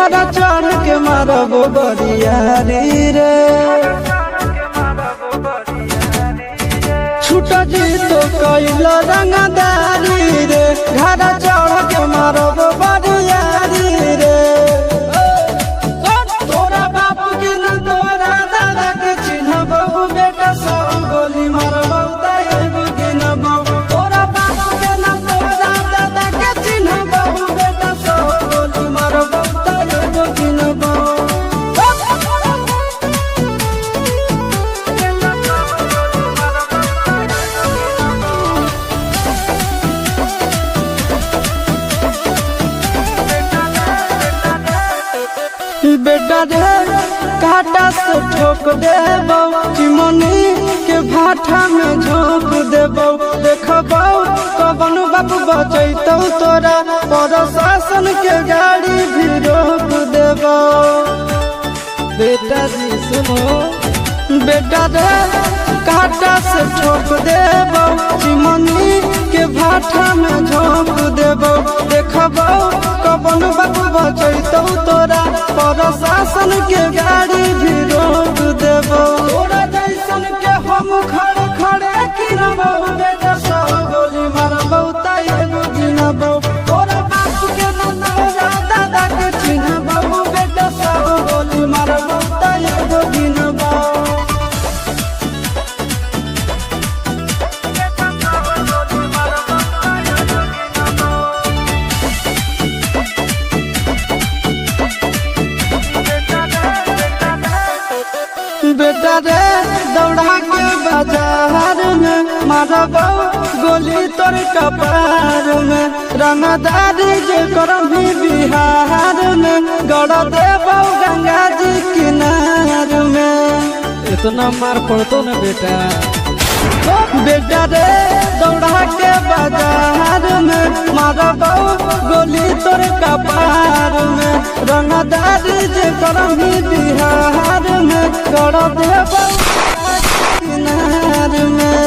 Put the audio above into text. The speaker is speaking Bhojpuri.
घर चढ़ के मारबो बरियारी रे। छूट जी तो कैल रंगदारी रे, घर चढ़ के मारबो बरियारी रे। तोरा बापू के न तोरा दादा के चिन्हबो, बेटा सब गोली मारबो तैगो गिनबो। तोरा बापू के न तोरा दादा के चिन्हबो, बेटा सब गोली मारबो तैगो गिनबो। बेटा रे काटा से ठोक देबो, चिमनी के भाठा में झोंक देबो। देखबो कवन बाबू बचैतौ तोरा, प्रशासन के गाड़ी भी रोक देबो। बेटा जी सुनो, बेटा रे काटा से ठोक देबो, चिमनी के भाठा में झोंक देबो। देखबो कवन बाबू बचैतौ तोरा, प्रशासन के गाड़ी भी रोक देबो। तोरा जैसन के हम खड़े खड़े गिनबो, बेटा सब गोली मारबो तैगो गिनबो। तोरा बापू के न तोरा दादा के चिन्हबो, बेटा सब गोली मारबो तैगो गिनबो। बेटा रे दौड़ा के बाजार में मारबो गोली तोर कपार में। रंगदारी जे करभी बिहार में, गड़ देबो गंगा जी किनार में। इतना मार पड़तो न बेटा। बेटा रे दौड़ा के बाजार में मारबो गोली तोर कपार में। रंगदारी जे करभी बिहार में, गड़ देबो किनार में।